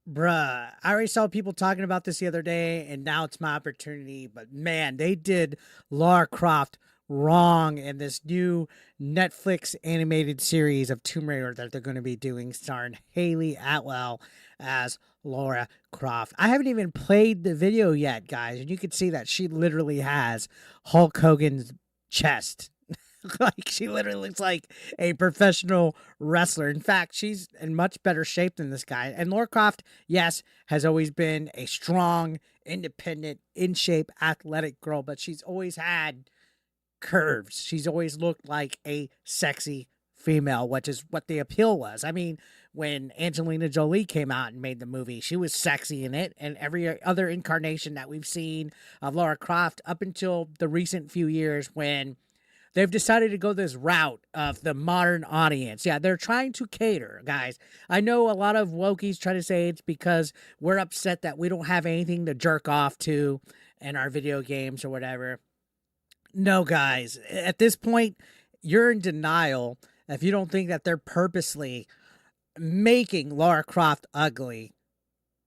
Bruh, I already saw people talking about this the other day, and now it's my opportunity. But man, they did Lara Croft wrong in this new Netflix animated series of Tomb Raider that they're going to be doing, starring Haley Atwell as Lara Croft. I haven't even played the video yet, guys, and you can see that she literally has Hulk Hogan's chest. Like she literally looks like a professional wrestler. In fact, she's in much better shape than this guy. And Lara Croft, yes, has always been a strong, independent, in shape, athletic girl, but she's always had curves. She's always looked like a sexy female, which is what the appeal was. I mean, when Angelina Jolie came out and made the movie, she was sexy in it, and every other incarnation that we've seen of Lara Croft up until the recent few years when they've decided to go this route of the modern audience. Yeah, they're trying to cater, guys. I know a lot of wokies try to say it's because we're upset that we don't have anything to jerk off to in our video games or whatever. No, guys. At this point, you're in denial if you don't think that they're purposely making Lara Croft ugly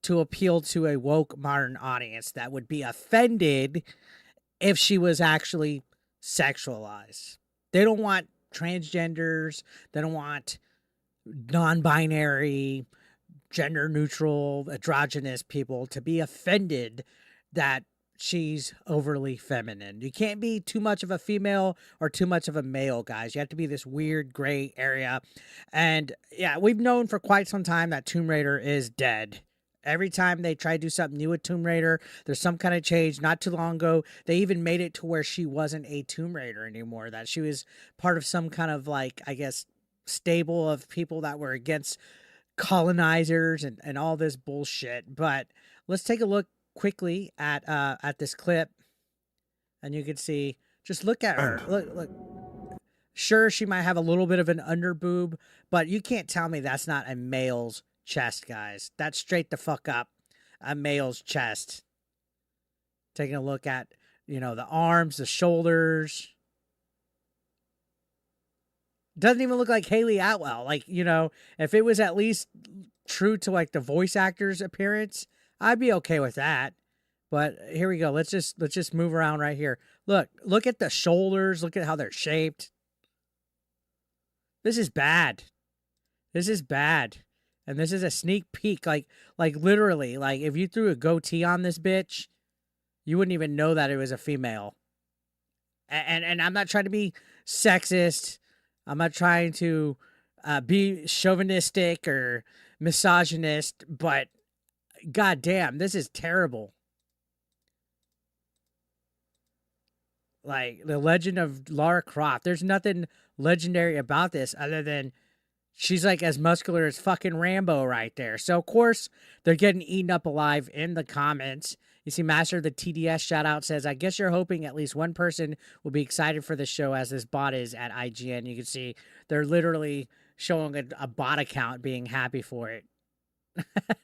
to appeal to a woke modern audience that would be offended if she was actually sexualized. They don't want transgenders, they don't want non binary, gender neutral, androgynous people to be offended that she's overly feminine. You can't be too much of a female or too much of a male, guys. You have to be this weird gray area. And yeah, we've known for quite some time that Tomb Raider is dead. Every time they try to do something new with Tomb Raider, there's some kind of change. Not too long ago, they even made it to where she wasn't a Tomb Raider anymore, that she was part of some kind of, like, I guess, stable of people that were against colonizers and all this bullshit. But let's take a look quickly at this clip, and you can see, just look at her. Look. Sure, she might have a little bit of an underboob, but you can't tell me that's not a male's chest, guys. That's straight the fuck up a male's chest. Taking a look at, the arms, the shoulders. Doesn't even look like Haley Atwell. Like, if it was at least true to like the voice actor's appearance, I'd be okay with that. But here we go. Let's just move around right here. Look at the shoulders. Look at how they're shaped. This is bad. This is bad. And this is a sneak peek. Like literally, like if you threw a goatee on this bitch, you wouldn't even know that it was a female. And I'm not trying to be sexist. I'm not trying to be chauvinistic or misogynist, but goddamn, this is terrible. Like the Legend of Lara Croft. There's nothing legendary about this other than she's like as muscular as fucking Rambo right there. So of course they're getting eaten up alive in the comments. You see, Master of the TDS shout out says, I guess you're hoping at least one person will be excited for the show as this bot is at IGN. You can see they're literally showing a bot account being happy for it.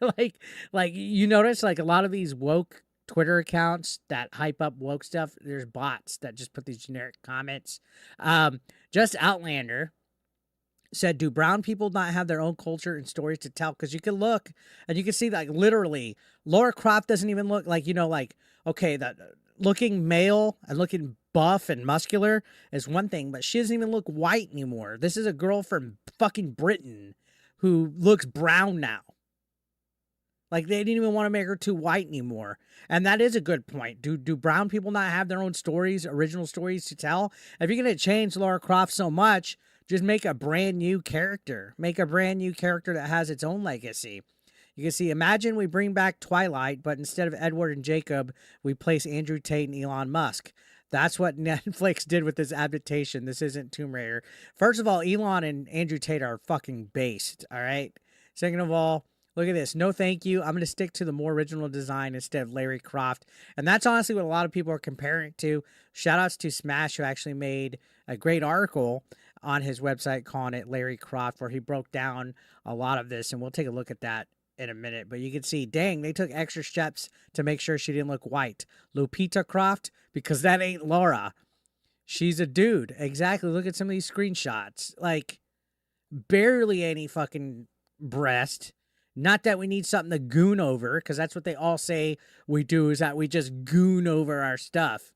like you notice like a lot of these woke Twitter accounts that hype up woke stuff, there's bots that just put these generic comments. Just Outlander said, do brown people not have their own culture and stories to tell? Because you can look and you can see like literally Lara Croft doesn't even look like, okay, that looking male and looking buff and muscular is one thing, but she doesn't even look white anymore. This is a girl from fucking Britain who looks brown now. Like they didn't even want to make her too white anymore. And that is a good point. Do brown people not have their own stories, original stories to tell? If you're going to change Lara Croft so much, just make a brand new character. Make a brand new character that has its own legacy. You can see, imagine we bring back Twilight, but instead of Edward and Jacob, we place Andrew Tate and Elon Musk. That's what Netflix did with this adaptation. This isn't Tomb Raider. First of all, Elon and Andrew Tate are fucking based, all right? Second of all, look at this. No, thank you. I'm going to stick to the more original design instead of Larry Croft. And that's honestly what a lot of people are comparing it to. Shout outs to Smash, who actually made a great article on his website calling it Larry Croft, where he broke down a lot of this. And we'll take a look at that in a minute. But you can see, dang, they took extra steps to make sure she didn't look white. Lupita Croft, because that ain't Laura. She's a dude. Exactly. Look at some of these screenshots. Like, barely any fucking breast. Not that we need something to goon over, because that's what they all say we do, is that we just goon over our stuff.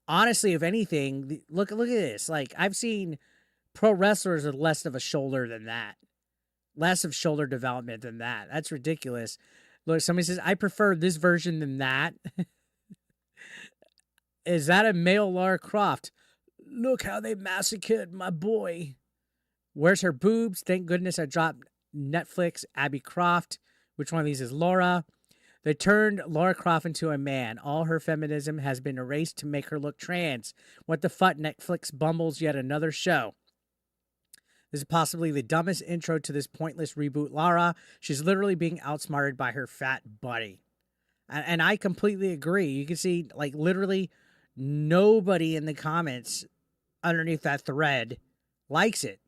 Honestly, if anything, look at this. Like, I've seen pro wrestlers with less of a shoulder than that. Less of shoulder development than that. That's ridiculous. Look, somebody says, I prefer this version than that. Is that a male Lara Croft? Look how they massacred my boy. Where's her boobs? Thank goodness I dropped Netflix, Abby Croft. Which one of these is Laura? They turned Lara Croft into a man. All her feminism has been erased to make her look trans. What the fuck? Netflix bumbles yet another show. This is possibly the dumbest intro to this pointless reboot Lara. She's literally being outsmarted by her fat buddy. And I completely agree. You can see, like, literally nobody in the comments underneath that thread likes it.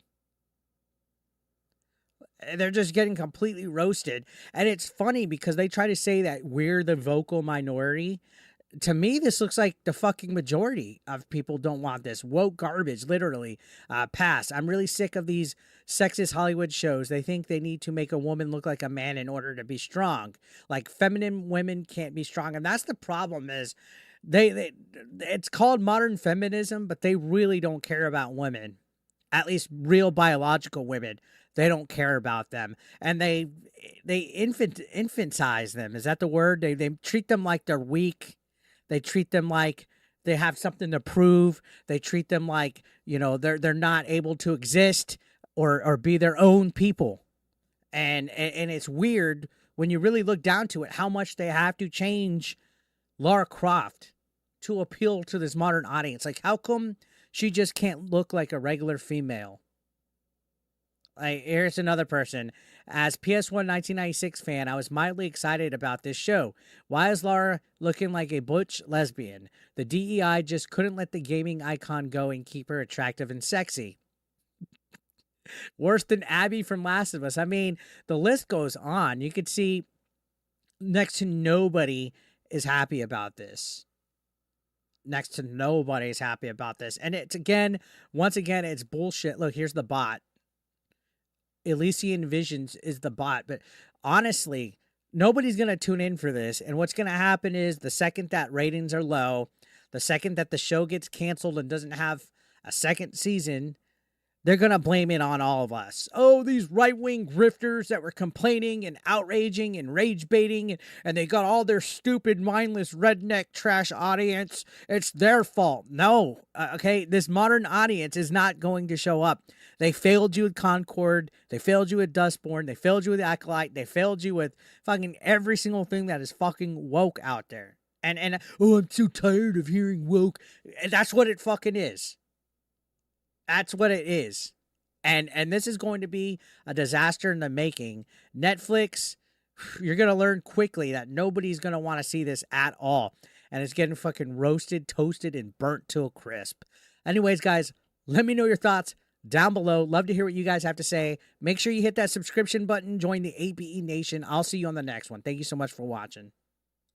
They're just getting completely roasted. And it's funny because they try to say that we're the vocal minority. To me, this looks like the fucking majority of people don't want this. Woke garbage, literally. Pass. I'm really sick of these sexist Hollywood shows. They think they need to make a woman look like a man in order to be strong. Like, feminine women can't be strong. And that's the problem is it's called modern feminism, but they really don't care about women. At least real biological women. They don't care about them. And they infantize them. Is that the word? They treat them like they're weak. They treat them like they have something to prove. They treat them like, you know, they're not able to exist or be their own people. And it's weird when you really look down to it, how much they have to change Lara Croft to appeal to this modern audience. Like, how come she just can't look like a regular female? Like, here's another person. As PS1 1996 fan, I was mildly excited about this show. Why is Lara looking like a butch lesbian? The DEI just couldn't let the gaming icon go and keep her attractive and sexy. Worse than Abby from Last of Us. I mean, the list goes on. You could see next to nobody is happy about this. Next to nobody is happy about this. And it's, once again, it's bullshit. Look, here's the bot. Elysian Visions is the bot. But honestly, nobody's going to tune in for this. And what's going to happen is the second that ratings are low, the second that the show gets canceled and doesn't have a second season, they're going to blame it on all of us. Oh, these right-wing grifters that were complaining and outraging and rage baiting, and they got all their stupid, mindless, redneck trash audience. It's their fault. No, okay? This modern audience is not going to show up. They failed you with Concord. They failed you with Dustborn. They failed you with Acolyte. They failed you with fucking every single thing that is fucking woke out there. And oh, I'm so tired of hearing woke. And that's what it fucking is. That's what it is. And this is going to be a disaster in the making. Netflix, you're going to learn quickly that nobody's going to want to see this at all. And it's getting fucking roasted, toasted, and burnt to a crisp. Anyways, guys, let me know your thoughts down below. Love to hear what you guys have to say. Make sure you hit that subscription button. Join the ABE Nation. I'll see you on the next one. Thank you so much for watching.